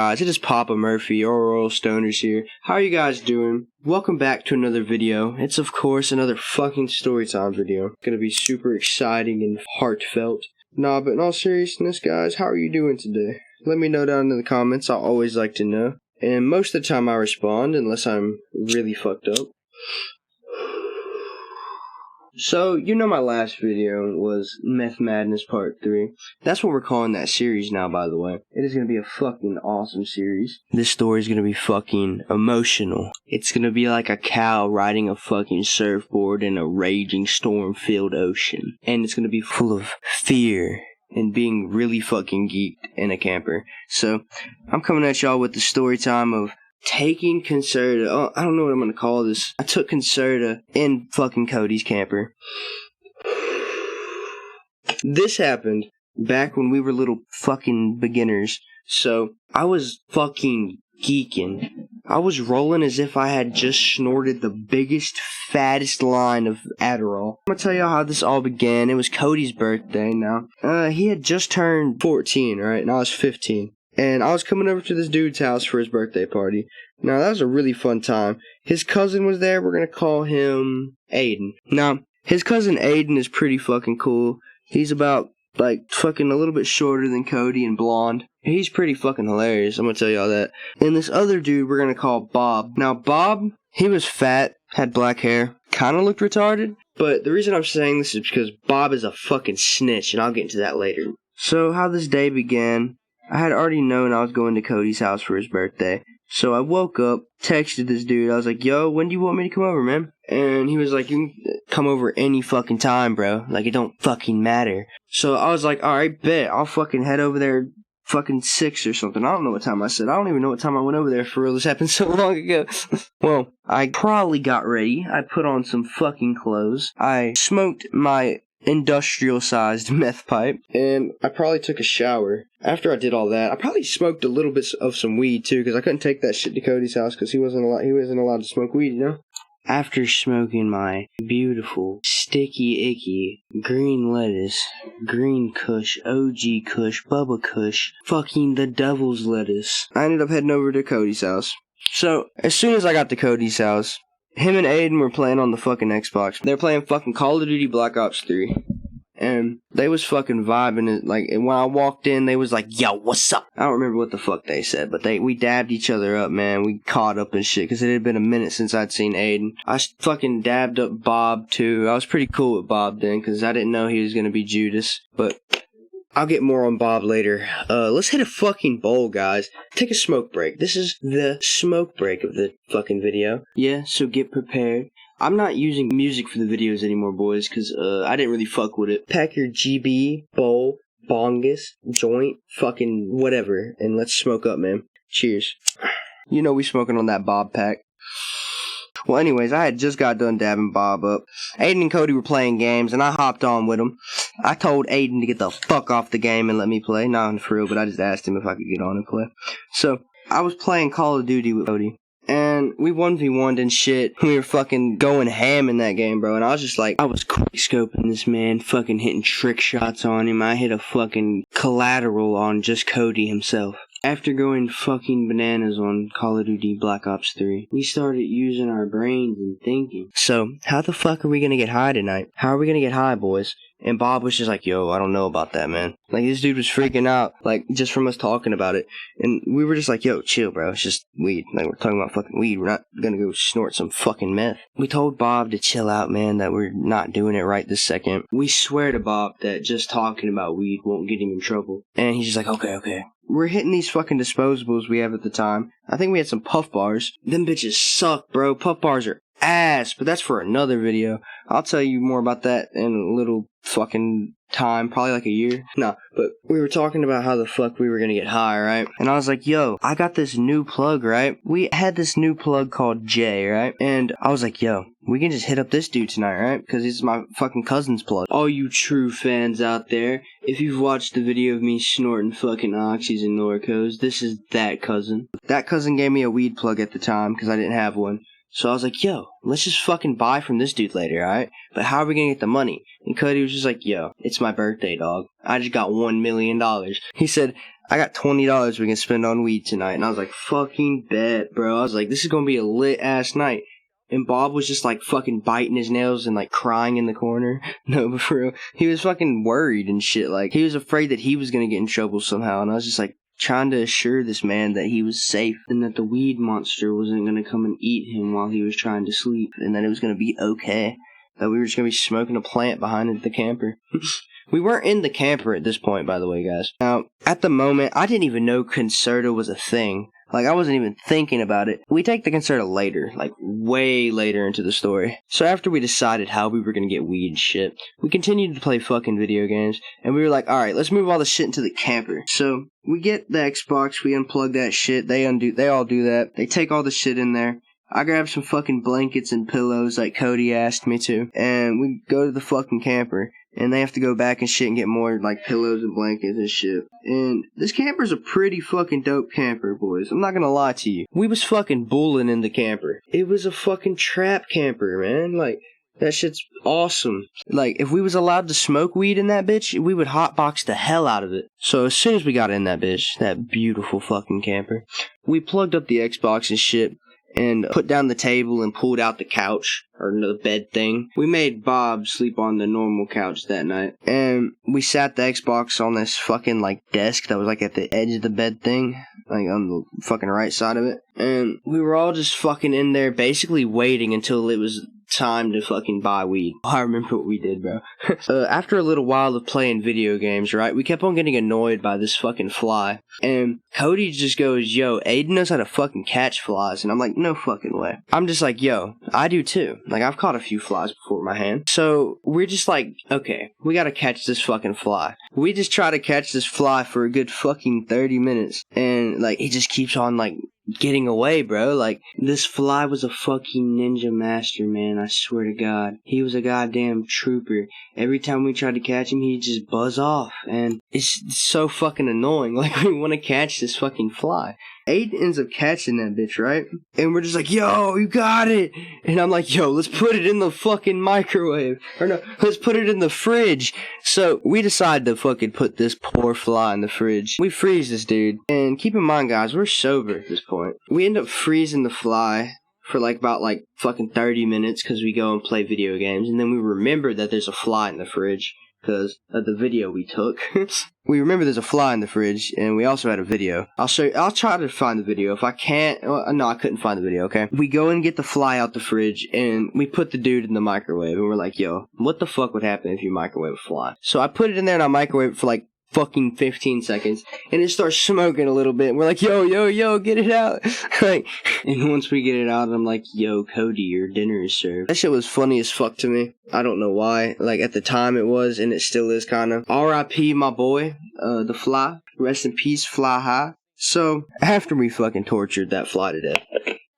Guys, it is Papa Murphy, or Royal Stoners here. How are you guys doing? Welcome back to another video. It's of course another fucking storytime video. It's gonna be super exciting and heartfelt. Nah, but in all seriousness, guys, how are you doing today? Let me know down in the comments. I always like to know. And most of the time I respond, unless I'm really fucked up. So, you know my last video was Meth Madness Part 3. That's what we're calling that series now, by the way. It is going to be a fucking awesome series. This story is going to be fucking emotional. It's going to be like a cow riding a fucking surfboard in a raging storm-filled ocean. And it's going to be full of fear and being really fucking geeked in a camper. So, I'm coming at y'all with the story time of taking Concerta. Oh, I don't know what I'm gonna call this. I took Concerta in fucking Cody's camper. This happened back when we were little fucking beginners. So, I was fucking geeking. I was rolling as if I had just snorted the biggest, fattest line of Adderall. I'm gonna tell y'all how this all began. It was Cody's birthday now. He had just turned 14, right? And I was 15. And I was coming over to this dude's house for his birthday party. Now, that was a really fun time. His cousin was there. We're going to call him Aiden. Now, his cousin Aiden is pretty fucking cool. He's about, fucking a little bit shorter than Cody and blonde. He's pretty fucking hilarious. I'm going to tell y'all that. And this other dude we're going to call Bob. Now, Bob, he was fat, had black hair, kind of looked retarded. But the reason I'm saying this is because Bob is a fucking snitch, and I'll get into that later. So, how this day began, I had already known I was going to Cody's house for his birthday. So I woke up, texted this dude. I was like, yo, when do you want me to come over, man? And he was like, you can come over any fucking time, bro. Like, it don't fucking matter. So I was like, alright, bet. I'll fucking head over there fucking 6 or something. I don't know what time I said. I don't even know what time I went over there for real. This happened so long ago. Well, I probably got ready. I put on some fucking clothes. I smoked my industrial-sized meth pipe, and I probably took a shower. After I did all that, I probably smoked a little bit of some weed too, because I couldn't take that shit to Cody's house because he wasn't allowed to smoke weed, you know. After smoking my beautiful, sticky, icky, green lettuce, green kush, OG kush, Bubba kush, fucking the devil's lettuce, I ended up heading over to Cody's house. So, as soon as I got to Cody's house, him and Aiden were playing on the fucking Xbox. They were playing fucking Call of Duty Black Ops 3. And they was fucking vibing it. Like, and when I walked in, they was like, yo, what's up? I don't remember what the fuck they said, but we dabbed each other up, man. We caught up and shit, because it had been a minute since I'd seen Aiden. I fucking dabbed up Bob, too. I was pretty cool with Bob then, because I didn't know he was gonna be Judas. But I'll get more on Bob later. Let's hit a fucking bowl, guys. Take a smoke break. This is the smoke break of the fucking video. Yeah, so get prepared. I'm not using music for the videos anymore, boys, because I didn't really fuck with it. Pack your GB, bowl, bongus, joint, fucking whatever, and let's smoke up, man. Cheers. You know we smoking on that Bob pack. Well, anyways, I had just got done dabbing Bob up. Aiden and Cody were playing games, and I hopped on with them. I told Aiden to get the fuck off the game and let me play. Not for real, but I just asked him if I could get on and play. So, I was playing Call of Duty with Cody. And we 1v1'd and shit. We were fucking going ham in that game, bro. And I was just like, I was quick scoping this man, fucking hitting trick shots on him. I hit a fucking collateral on just Cody himself. After going fucking bananas on Call of Duty Black Ops 3, we started using our brains and thinking. So, how the fuck are we gonna get high tonight? How are we gonna get high, boys? And Bob was just like, yo, I don't know about that, man. Like, this dude was freaking out, like, just from us talking about it. And we were just like, yo, chill, bro. It's just weed. Like, we're talking about fucking weed. We're not gonna go snort some fucking meth. We told Bob to chill out, man, that we're not doing it right this second. We swear to Bob that just talking about weed won't get him in trouble. And he's just like, okay. We're hitting these fucking disposables we have at the time. I think we had some puff bars. Them bitches suck, bro. Puff bars are ass, but that's for another video. I'll tell you more about that in a little fucking time, probably like a year. No, but we were talking about how the fuck we were gonna get high, right? And I was like, yo, I got this new plug, right? We had this new plug called Jay, right? And I was like, yo, we can just hit up this dude tonight, right? Because he's my fucking cousin's plug. All you true fans out there, if you've watched the video of me snorting fucking oxys and Norcos, this is that cousin. That cousin gave me a weed plug at the time because I didn't have one. So I was like, yo, let's just fucking buy from this dude later, alright? But how are we gonna get the money? And Cody was just like, yo, it's my birthday, dog. I just got $1 million. He said, I got $20 we can spend on weed tonight. And I was like, fucking bet, bro. I was like, this is gonna be a lit-ass night. And Bob was just like fucking biting his nails and like crying in the corner. No, but for real, he was fucking worried and shit. Like, he was afraid that he was gonna get in trouble somehow. And I was just like, trying to assure this man that he was safe and that the weed monster wasn't going to come and eat him while he was trying to sleep, and that it was going to be okay, that we were just going to be smoking a plant behind the camper. We weren't in the camper at this point, by the way, guys. Now, at the moment, I didn't even know Concerta was a thing. Like, I wasn't even thinking about it. We take the Concerta later, like, way later into the story. So after we decided how we were gonna get weed and shit, we continued to play fucking video games, and we were like, alright, let's move all the shit into the camper. So, we get the Xbox, we unplug that shit, they all do that, they take all the shit in there. I grab some fucking blankets and pillows like Cody asked me to, and we go to the fucking camper. And they have to go back and shit and get more, like, pillows and blankets and shit. And this camper's a pretty fucking dope camper, boys. I'm not gonna lie to you. We was fucking bulling in the camper. It was a fucking trap camper, man. Like, that shit's awesome. Like, if we was allowed to smoke weed in that bitch, we would hotbox the hell out of it. So as soon as we got in that bitch, that beautiful fucking camper, we plugged up the Xbox and shit, and put down the table and pulled out the couch, or the bed thing. We made Bob sleep on the normal couch that night. And we sat the Xbox on this fucking, like, desk that was, like, at the edge of the bed thing. Like, on the fucking right side of it. And we were all just fucking in there basically waiting until it was time to fucking buy weed. I remember what we did, bro. After a little while of playing video games, right, we kept on getting annoyed by this fucking fly. And Cody just goes, yo, Aiden knows how to fucking catch flies. And I'm like, no fucking way. I'm just like, yo, I do too. Like, I've caught a few flies before with my hand. So we're just like, okay, we gotta catch this fucking fly. We just try to catch this fly for a good fucking 30 minutes. And, like, it just keeps on, like, getting away, bro. Like, this fly was a fucking ninja master, man. I swear to God. He was a goddamn trooper. Every time we tried to catch him, he'd just buzz off. And it's so fucking annoying. Like, we want to catch this fucking fly. Aiden ends up catching that bitch, right? And we're just like, yo, you got it! And I'm like, yo, let's put it in the fucking microwave. Or no, let's put it in the fridge. So, we decide to fucking put this poor fly in the fridge. We freeze this dude. And keep in mind, guys, we're sober at this point. We end up freezing the fly for like about like fucking 30 minutes because we go and play video games. And then we remember that there's a fly in the fridge because of the video we took. We remember there's a fly in the fridge, and we also had a video. I'll show you. I'll try to find the video. If I can't, well, no, I couldn't find the video, okay? We go and get the fly out the fridge, and we put the dude in the microwave, and we're like, yo, what the fuck would happen if you microwave a fly? So I put it in there, and I microwave it for like fucking 15 seconds, and it starts smoking a little bit, and we're like, yo, get it out. Like, and once we get it out, I'm like, yo, Cody, your dinner is served. That shit was funny as fuck to me. I don't know why. Like, at the time it was, and it still is kinda. R.I.P. my boy, the fly. Rest in peace, fly high. So, after we fucking tortured that fly to death,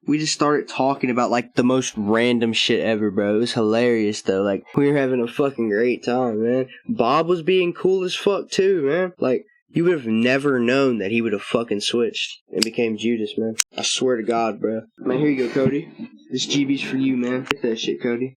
we just started talking about, like, the most random shit ever, bro. It was hilarious, though. Like, we were having a fucking great time, man. Bob was being cool as fuck, too, man. Like, you would have never known that he would have fucking switched and became Judas, man. I swear to God, bro. Man, here you go, Cody. This GB's for you, man. Get that shit, Cody.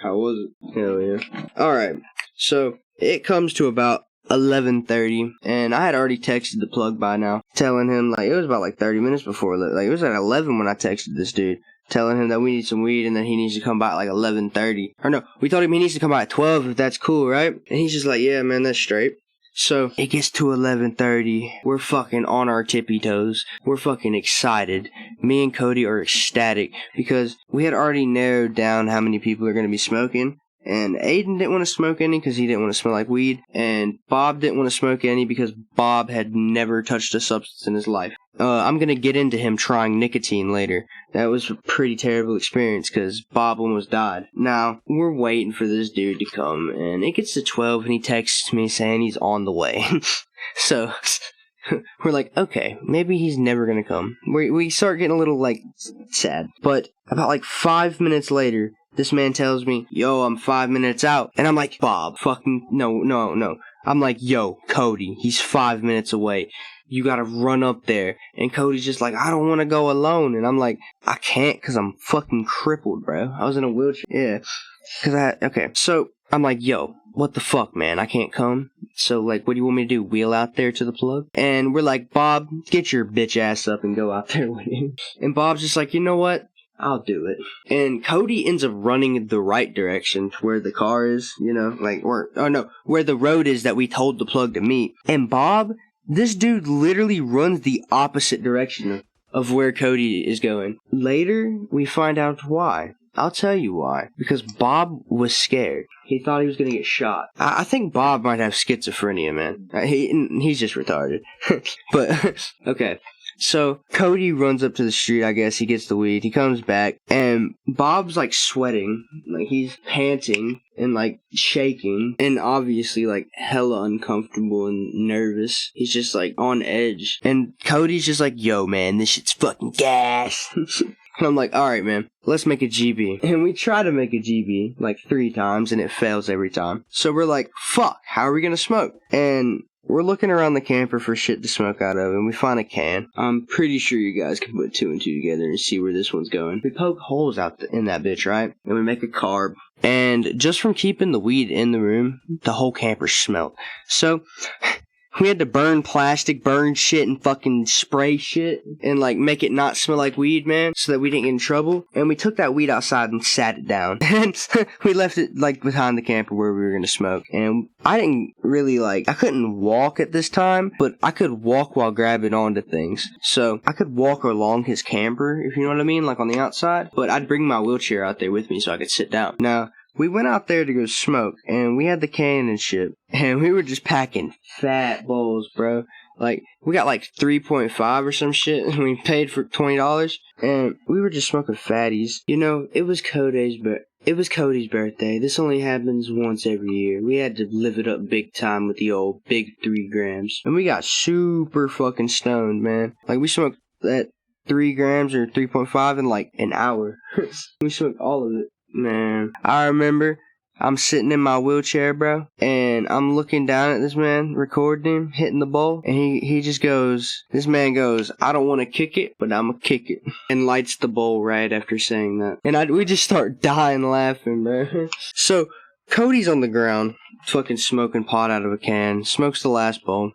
How was it? Hell yeah. Alright, so, it comes to about 11:30, and I had already texted the plug by now, telling him, like, it was about like 30 minutes before, like, it was at 11 when I texted this dude, telling him that we need some weed and that he needs to come by at like 11:30. Or no, we told him he needs to come by at 12 if that's cool, right? And he's just like, yeah, man, that's straight. So, it gets to 11:30, we're fucking on our tippy toes, we're fucking excited. Me and Cody are ecstatic, because we had already narrowed down how many people are going to be smoking. And Aiden didn't want to smoke any because he didn't want to smell like weed. And Bob didn't want to smoke any because Bob had never touched a substance in his life. I'm going to get into him trying nicotine later. That was a pretty terrible experience because Bob almost died. Now, we're waiting for this dude to come. And it gets to 12 and he texts me saying he's on the way. So, we're like, okay, maybe he's never going to come. We start getting a little, like, sad. But about like 5 minutes later, this man tells me, yo, I'm 5 minutes out. And I'm like, Bob, fucking, no. I'm like, yo, Cody, he's 5 minutes away. You gotta run up there. And Cody's just like, I don't want to go alone. And I'm like, I can't because I'm fucking crippled, bro. I was in a wheelchair. Yeah. Okay. So, I'm like, yo, what the fuck, man? I can't come. So, like, what do you want me to do? Wheel out there to the plug? And we're like, Bob, get your bitch ass up and go out there with him. And Bob's just like, you know what? I'll do it. And Cody ends up running the right direction to where the car is, where the road is that we told the plug to meet. And Bob, this dude literally runs the opposite direction of where Cody is going. Later, we find out why. I'll tell you why. Because Bob was scared. He thought he was going to get shot. I think Bob might have schizophrenia, man. He's just retarded. But, okay. So, Cody runs up to the street, I guess. He gets the weed. He comes back. And Bob's, like, sweating. Like, he's panting and, like, shaking. And obviously, like, hella uncomfortable and nervous. He's just, like, on edge. And Cody's just like, yo, man, this shit's fucking gas. And I'm like, alright, man, let's make a GB. And we try to make a GB, like, 3 times, and it fails every time. So we're like, fuck, how are we gonna smoke? And we're looking around the camper for shit to smoke out of, and we find a can. I'm pretty sure you guys can put 2 and 2 together and see where this one's going. We poke holes out in that bitch, right? And we make a carb. And just from keeping the weed in the room, the whole camper smelled. So we had to burn plastic, burn shit, and fucking spray shit, and, like, make it not smell like weed, man, so that we didn't get in trouble. And we took that weed outside and sat it down. And we left it, like, behind the camper where we were gonna smoke. And I didn't really, I couldn't walk at this time, but I could walk while grabbing onto things. So I could walk along his camper, if you know what I mean, like, on the outside. But I'd bring my wheelchair out there with me so I could sit down. Now, we went out there to go smoke, and we had the can and shit, and we were just packing fat bowls, bro. Like, we got like 3.5 or some shit, and we paid for $20, and we were just smoking fatties. You know, it was Cody's birthday. This only happens once every year. We had to live it up big time with the old big 3 grams. And we got super fucking stoned, man. Like, we smoked that 3 grams or 3.5 in like an hour. We smoked all of it. Man, I remember I'm sitting in my wheelchair, bro, and I'm looking down at this man, recording him, hitting the bowl, and this man goes, I don't want to kick it, but I'm gonna kick it, and lights the bowl right after saying that. And we just start dying laughing, bro. So, Cody's on the ground, fucking smoking pot out of a can, smokes the last bowl.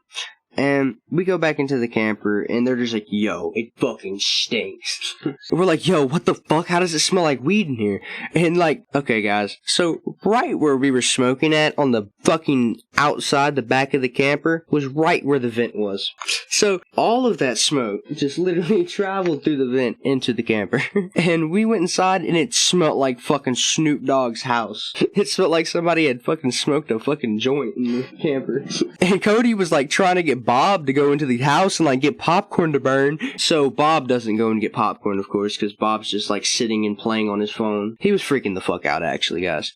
And we go back into the camper, and they're just like, yo, it fucking stinks. We're like, yo, what the fuck? How does it smell like weed in here? And like, okay, guys, so right where we were smoking at, on the fucking outside, the back of the camper, was right where the vent was. So all of that smoke just literally traveled through the vent into the camper. And we went inside, and it smelled like fucking Snoop Dogg's house. It smelled like somebody had fucking smoked a fucking joint in the camper. And Cody was like trying to get Bob to go into the house and like get popcorn to burn. So Bob doesn't go and get popcorn, of course, because Bob's just like sitting and playing on his phone. He was freaking the fuck out, actually, guys.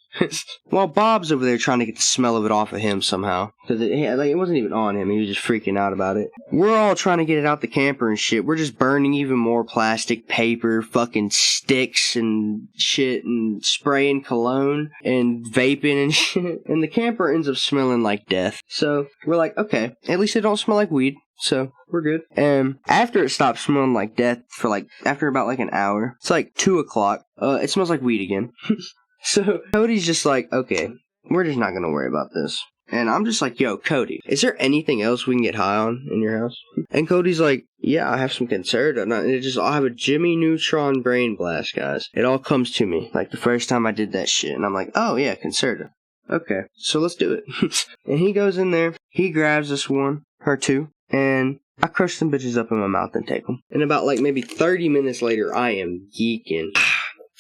While Bob's over there trying to get the smell of it off of him somehow, because it wasn't even on him. He was just freaking out about it. We're all trying to get it out the camper and shit. We're just burning even more plastic, paper, fucking sticks and shit, and spraying cologne and vaping and shit. And the camper ends up smelling like death. So we're like, okay, at least it don't smell like weed, so we're good. And after it stopped smelling like death for after about an hour, it's like 2 o'clock, it smells like weed again. So Cody's just like, okay, we're just not gonna worry about this. And I'm just like, yo, Cody, is there anything else we can get high on in your house? And Cody's like, yeah, I have some Concerta. And I have a Jimmy Neutron brain blast, guys. It all comes to me, like the first time I did that shit. And I'm like, oh yeah, Concerta. Okay, so let's do it. And he goes in there, he grabs this one, or 2, and I crush some bitches up in my mouth and take them. And about maybe 30 minutes later, I am geeking.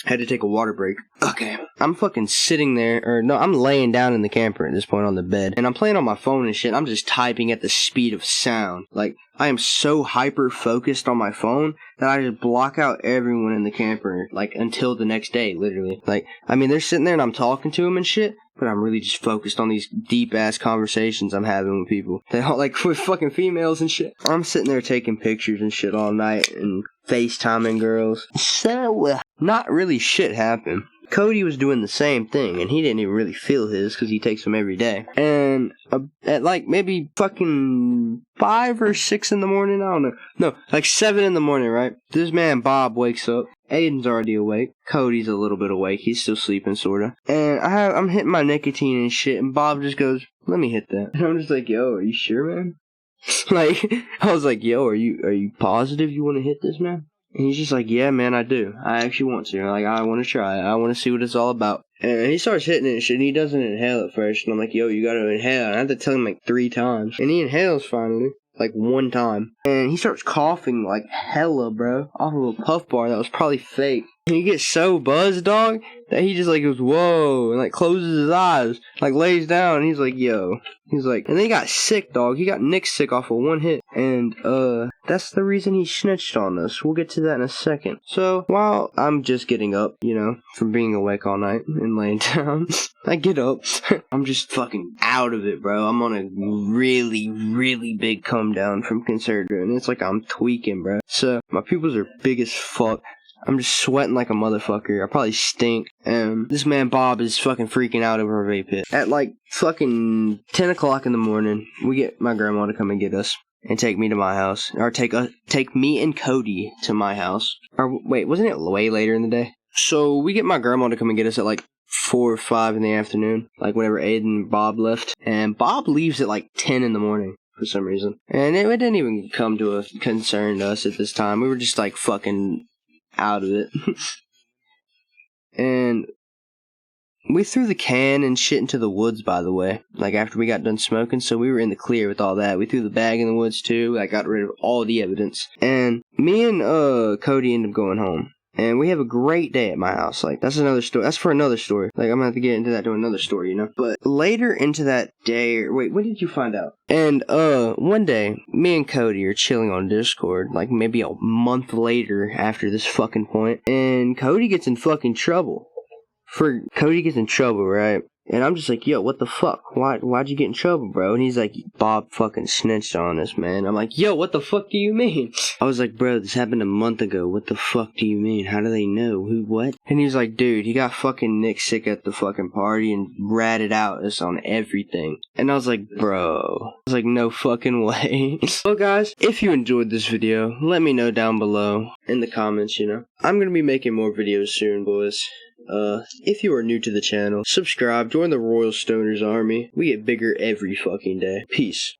Had to take a water break. Okay. I'm fucking sitting there, I'm laying down in the camper at this point on the bed, and I'm playing on my phone and shit. I'm just typing at the speed of sound. Like, I am so hyper-focused on my phone that I just block out everyone in the camper, until the next day, literally. They're sitting there and I'm talking to them and shit, but I'm really just focused on these deep-ass conversations I'm having with people. They all, with fucking females and shit. I'm sitting there taking pictures and shit all night and FaceTiming girls. So, not really shit happened. Cody was doing the same thing, and he didn't even really feel his because he takes them every day. And at like maybe fucking 5 or 6 in the morning, I don't know. No, like 7 in the morning, right? This man Bob wakes up. Aiden's already awake. Cody's a little bit awake. He's still sleeping, sorta. And I'm hitting my nicotine and shit, and Bob just goes, "Let me hit that." And I'm just like, "Yo, are you sure, man?" Like, I was like, "Yo, are you positive you want to hit this, man?" And he's just like, "Yeah, man, I do. I actually want to. Like, I want to try it. I want to see what it's all about." And he starts hitting it and shit, and he doesn't inhale at first. And I'm like, "Yo, you gotta inhale." And I have to tell him like 3 times. And he inhales finally, like 1 time. And he starts coughing like hella, bro, off of a puff bar that was probably fake. And he gets so buzzed, dog, that he just like goes, "Whoa," and like closes his eyes, like lays down, and he's like, "Yo." He's like, and then he got sick, dog. He got Nick sick off of 1 hit. And, that's the reason he snitched on us. We'll get to that in a second. So, while I'm just getting up, you know, from being awake all night and laying down, I get up. I'm just fucking out of it, bro. I'm on a really, really big come down from Concerta, and it's like I'm tweaking, bro. So, my pupils are big as fuck. I'm just sweating like a motherfucker. I probably stink. And this man Bob is fucking freaking out over a vape hit. At like fucking 10 o'clock in the morning, we get my grandma to come and get us and take me to my house. Or take me and Cody to my house. Or wait, wasn't it way later in the day? So we get my grandma to come and get us at like 4 or 5 in the afternoon. Like whenever Aiden and Bob left. And Bob leaves at like 10 in the morning. For some reason. And it didn't even come to a concern to us at this time. We were just like fucking out of it. And we threw the can and shit into the woods, by the way, like after we got done smoking, so we were in the clear with all that. We threw the bag in the woods too. I got rid of all the evidence. And me and Cody ended up going home. And we have a great day at my house. Like, that's another story. That's for another story. Like, I'm gonna have to get into that to another story, you know? But later into that day, wait, when did you find out? And, one day, me and Cody are chilling on Discord, like, maybe a month later after this fucking point, and Cody gets in fucking trouble. Cody gets in trouble, right? And I'm just like, "Yo, what the fuck? Why'd you get in trouble, bro?" And he's like, "Bob fucking snitched on us, man." I'm like, "Yo, what the fuck do you mean?" I was like, "Bro, this happened a month ago. What the fuck do you mean? How do they know? Who, what?" And he's like, "Dude, he got fucking Nick sick at the fucking party and ratted out us on everything." And I was like, "Bro." I was like, "No fucking way." Well, guys, if you enjoyed this video, let me know down below in the comments, you know. I'm gonna be making more videos soon, boys. If you are new to the channel, subscribe, join the Royal Stoners Army. We get bigger every fucking day. Peace.